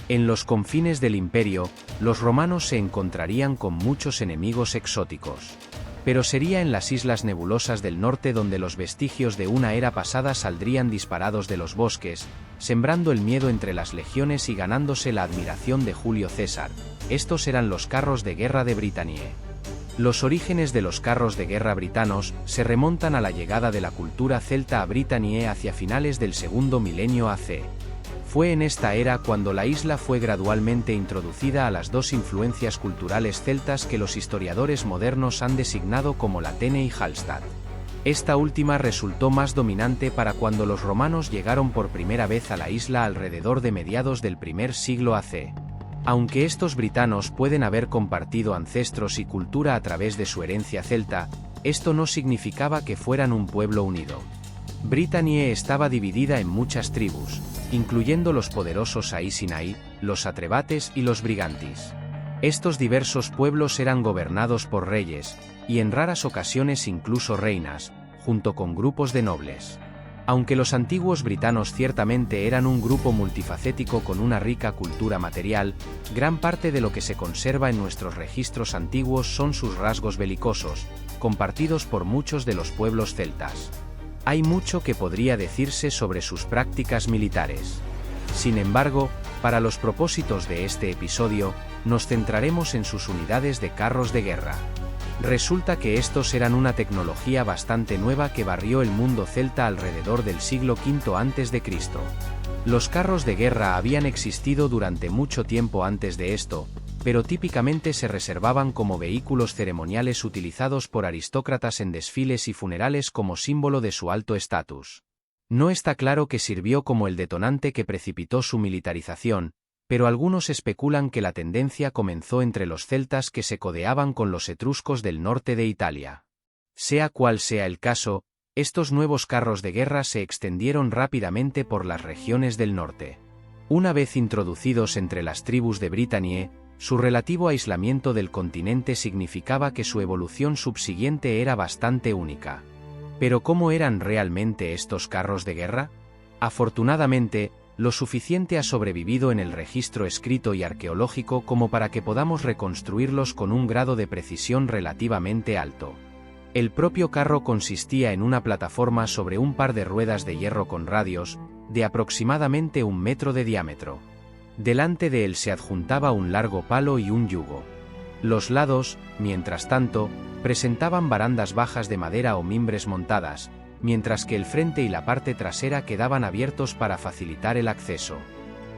En los confines del imperio, los romanos se encontrarían con muchos enemigos exóticos. Pero sería en las islas nebulosas del norte donde los vestigios de una era pasada saldrían disparados de los bosques, sembrando el miedo entre las legiones y ganándose la admiración de Julio César. Estos eran los carros de guerra de Britannie. Los orígenes de los carros de guerra britanos se remontan a la llegada de la cultura celta a Britannie hacia finales del segundo milenio AC. Fue en esta era cuando la isla fue gradualmente introducida a las dos influencias culturales celtas que los historiadores modernos han designado como Latene y Hallstatt. Esta última resultó más dominante para cuando los romanos llegaron por primera vez a la isla alrededor de mediados del primer siglo AC. Aunque estos britanos pueden haber compartido ancestros y cultura a través de su herencia celta, esto no significaba que fueran un pueblo unido. Britannie estaba dividida en muchas tribus, incluyendo los poderosos Aes-Sinai, los Atrebates y los Brigantis. Estos diversos pueblos eran gobernados por reyes, y en raras ocasiones incluso reinas, junto con grupos de nobles. Aunque los antiguos britanos ciertamente eran un grupo multifacético con una rica cultura material, gran parte de lo que se conserva en nuestros registros antiguos son sus rasgos belicosos, compartidos por muchos de los pueblos celtas. Hay mucho que podría decirse sobre sus prácticas militares. Sin embargo, para los propósitos de este episodio, nos centraremos en sus unidades de carros de guerra. Resulta que estos eran una tecnología bastante nueva que barrió el mundo celta alrededor del siglo V a.C. Los carros de guerra habían existido durante mucho tiempo antes de esto, pero típicamente se reservaban como vehículos ceremoniales utilizados por aristócratas en desfiles y funerales como símbolo de su alto estatus. No está claro que sirvió como el detonante que precipitó su militarización, pero algunos especulan que la tendencia comenzó entre los celtas que se codeaban con los etruscos del norte de Italia. Sea cual sea el caso, estos nuevos carros de guerra se extendieron rápidamente por las regiones del norte. Una vez introducidos entre las tribus de Britannie, su relativo aislamiento del continente significaba que su evolución subsiguiente era bastante única. ¿Pero cómo eran realmente estos carros de guerra? Afortunadamente, lo suficiente ha sobrevivido en el registro escrito y arqueológico como para que podamos reconstruirlos con un grado de precisión relativamente alto. El propio carro consistía en una plataforma sobre un par de ruedas de hierro con radios, de aproximadamente 1 metro de diámetro. Delante de él se adjuntaba un largo palo y un yugo. Los lados, mientras tanto, presentaban barandas bajas de madera o mimbres montadas, mientras que el frente y la parte trasera quedaban abiertos para facilitar el acceso.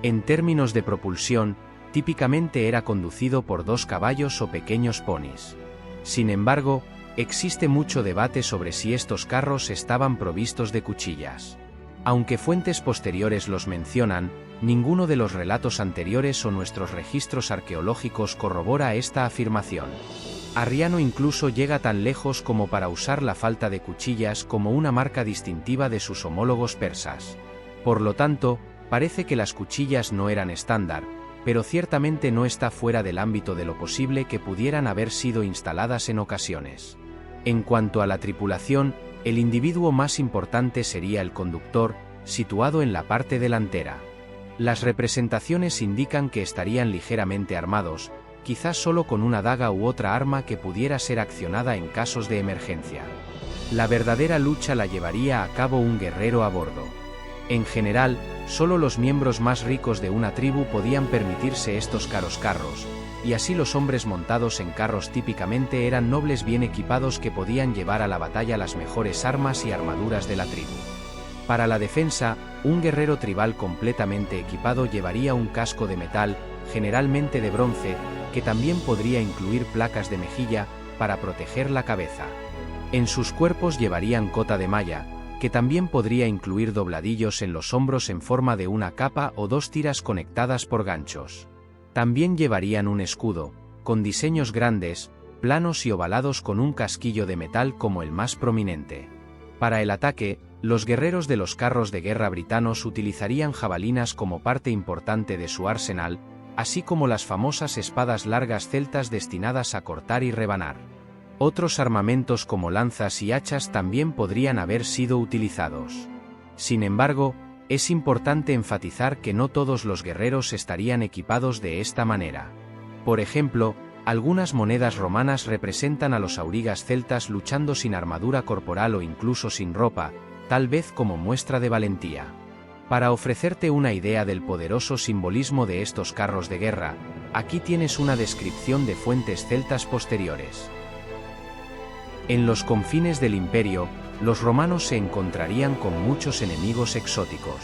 En términos de propulsión, típicamente era conducido por 2 caballos o pequeños ponis. Sin embargo, existe mucho debate sobre si estos carros estaban provistos de cuchillas. Aunque fuentes posteriores los mencionan, ninguno de los relatos anteriores o nuestros registros arqueológicos corrobora esta afirmación. Arriano incluso llega tan lejos como para usar la falta de cuchillas como una marca distintiva de sus homólogos persas. Por lo tanto, parece que las cuchillas no eran estándar, pero ciertamente no está fuera del ámbito de lo posible que pudieran haber sido instaladas en ocasiones. En cuanto a la tripulación, el individuo más importante sería el conductor, situado en la parte delantera. Las representaciones indican que estarían ligeramente armados, quizás solo con una daga u otra arma que pudiera ser accionada en casos de emergencia. La verdadera lucha la llevaría a cabo un guerrero a bordo. En general, solo los miembros más ricos de una tribu podían permitirse estos caros carros, y así los hombres montados en carros típicamente eran nobles bien equipados que podían llevar a la batalla las mejores armas y armaduras de la tribu. Para la defensa, un guerrero tribal completamente equipado llevaría un casco de metal, generalmente de bronce, que también podría incluir placas de mejilla, para proteger la cabeza. En sus cuerpos llevarían cota de malla, que también podría incluir dobladillos en los hombros en forma de una capa o 2 tiras conectadas por ganchos. También llevarían un escudo, con diseños grandes, planos y ovalados con un casquillo de metal como el más prominente. Para el ataque, los guerreros de los carros de guerra britanos utilizarían jabalinas como parte importante de su arsenal, así como las famosas espadas largas celtas destinadas a cortar y rebanar. Otros armamentos como lanzas y hachas también podrían haber sido utilizados. Sin embargo, Es importante enfatizar que no todos los guerreros estarían equipados de esta manera. Por ejemplo, algunas monedas romanas representan a los aurigas celtas luchando sin armadura corporal o incluso sin ropa, tal vez como muestra de valentía. Para ofrecerte una idea del poderoso simbolismo de estos carros de guerra, aquí tienes una descripción de fuentes celtas posteriores. En los confines del imperio, los romanos se encontrarían con muchos enemigos exóticos.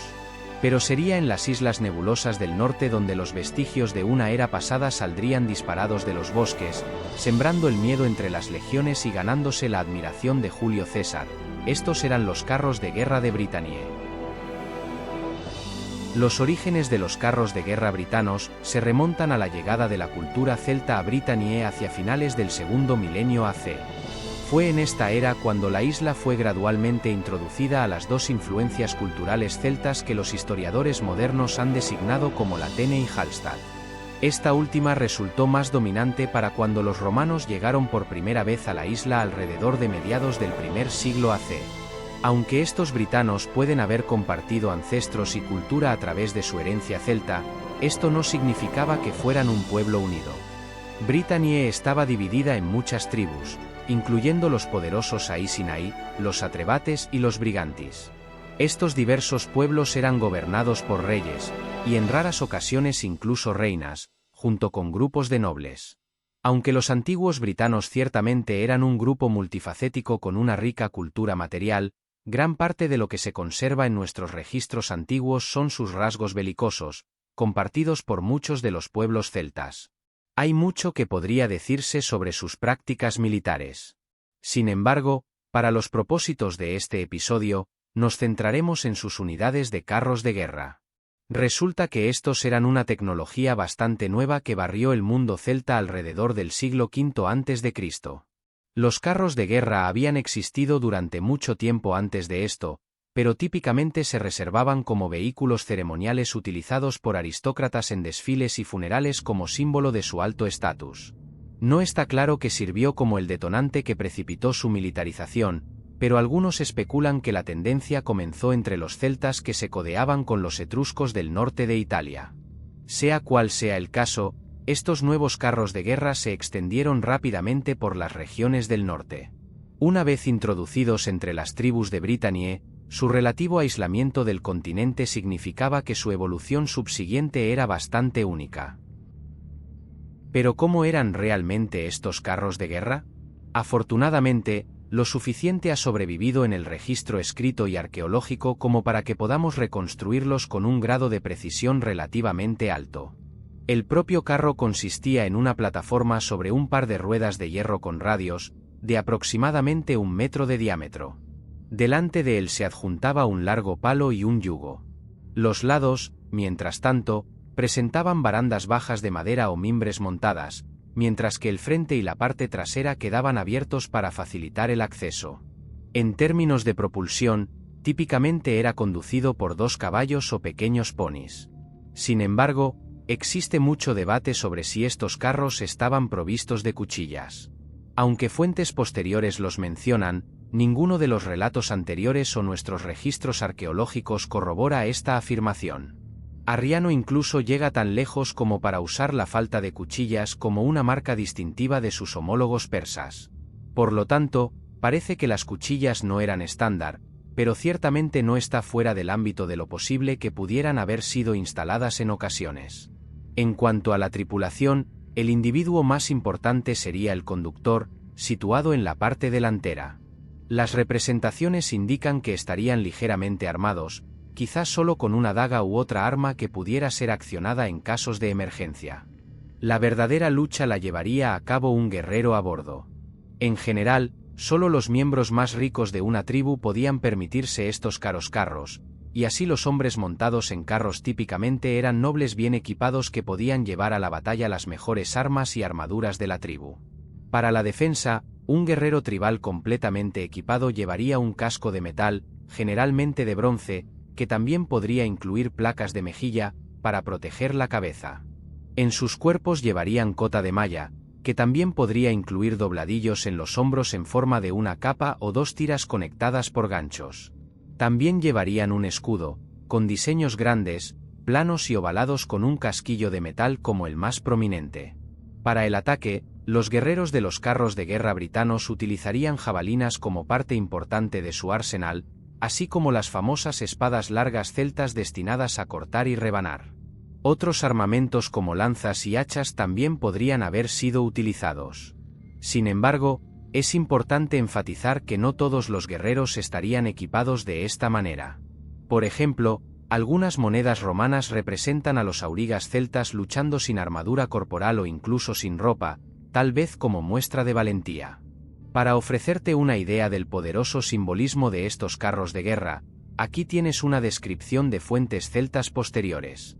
Pero sería en las islas nebulosas del norte donde los vestigios de una era pasada saldrían disparados de los bosques, sembrando el miedo entre las legiones y ganándose la admiración de Julio César. Estos eran los carros de guerra de Britania. Los orígenes de los carros de guerra britanos se remontan a la llegada de la cultura celta a Britania hacia finales del segundo milenio AC. Fue en esta era cuando la isla fue gradualmente introducida a las dos influencias culturales celtas que los historiadores modernos han designado como Latene y Hallstatt. Esta última resultó más dominante para cuando los romanos llegaron por primera vez a la isla alrededor de mediados del primer siglo AC. Aunque estos britanos pueden haber compartido ancestros y cultura a través de su herencia celta, esto no significaba que fueran un pueblo unido. Britania estaba dividida en muchas tribus, incluyendo los poderosos Aes-Sinai, los Atrebates y los Brigantis. Estos diversos pueblos eran gobernados por reyes, y en raras ocasiones incluso reinas, junto con grupos de nobles. Aunque los antiguos britanos ciertamente eran un grupo multifacético con una rica cultura material, gran parte de lo que se conserva en nuestros registros antiguos son sus rasgos belicosos, compartidos por muchos de los pueblos celtas. Hay mucho que podría decirse sobre sus prácticas militares. Sin embargo, para los propósitos de este episodio, nos centraremos en sus unidades de carros de guerra. Resulta que estos eran una tecnología bastante nueva que barrió el mundo celta alrededor del siglo V a.C. Los carros de guerra habían existido durante mucho tiempo antes de esto, pero típicamente se reservaban como vehículos ceremoniales utilizados por aristócratas en desfiles y funerales como símbolo de su alto estatus. No está claro que sirvió como el detonante que precipitó su militarización, pero algunos especulan que la tendencia comenzó entre los celtas que se codeaban con los etruscos del norte de Italia. Sea cual sea el caso, estos nuevos carros de guerra se extendieron rápidamente por las regiones del norte. Una vez introducidos entre las tribus de Britania, su relativo aislamiento del continente significaba que su evolución subsiguiente era bastante única. ¿Pero cómo eran realmente estos carros de guerra? Afortunadamente, lo suficiente ha sobrevivido en el registro escrito y arqueológico como para que podamos reconstruirlos con un grado de precisión relativamente alto. El propio carro consistía en una plataforma sobre un par de ruedas de hierro con radios, de aproximadamente 1 metro de diámetro. Delante de él se adjuntaba un largo palo y un yugo. Los lados, mientras tanto, presentaban barandas bajas de madera o mimbres montadas, mientras que el frente y la parte trasera quedaban abiertos para facilitar el acceso. En términos de propulsión, típicamente era conducido por 2 caballos o pequeños ponis. Sin embargo, existe mucho debate sobre si estos carros estaban provistos de cuchillas. Aunque fuentes posteriores los mencionan, ninguno de los relatos anteriores o nuestros registros arqueológicos corrobora esta afirmación. Arriano incluso llega tan lejos como para usar la falta de cuchillas como una marca distintiva de sus homólogos persas. Por lo tanto, parece que las cuchillas no eran estándar, pero ciertamente no está fuera del ámbito de lo posible que pudieran haber sido instaladas en ocasiones. En cuanto a la tripulación, el individuo más importante sería el conductor, situado en la parte delantera. Las representaciones indican que estarían ligeramente armados, quizás solo con una daga u otra arma que pudiera ser accionada en casos de emergencia. La verdadera lucha la llevaría a cabo un guerrero a bordo. En general, solo los miembros más ricos de una tribu podían permitirse estos caros carros, y así los hombres montados en carros típicamente eran nobles bien equipados que podían llevar a la batalla las mejores armas y armaduras de la tribu. Para la defensa, un guerrero tribal completamente equipado llevaría un casco de metal, generalmente de bronce, que también podría incluir placas de mejilla, para proteger la cabeza. En sus cuerpos llevarían cota de malla, que también podría incluir dobladillos en los hombros en forma de una capa o 2 tiras conectadas por ganchos. También llevarían un escudo, con diseños grandes, planos y ovalados con un casquillo de metal como el más prominente. Para el ataque, los guerreros de los carros de guerra britanos utilizarían jabalinas como parte importante de su arsenal, así como las famosas espadas largas celtas destinadas a cortar y rebanar. Otros armamentos como lanzas y hachas también podrían haber sido utilizados. Sin embargo, es importante enfatizar que no todos los guerreros estarían equipados de esta manera. Por ejemplo, algunas monedas romanas representan a los aurigas celtas luchando sin armadura corporal o incluso sin ropa, tal vez como muestra de valentía. Para ofrecerte una idea del poderoso simbolismo de estos carros de guerra, aquí tienes una descripción de fuentes celtas posteriores.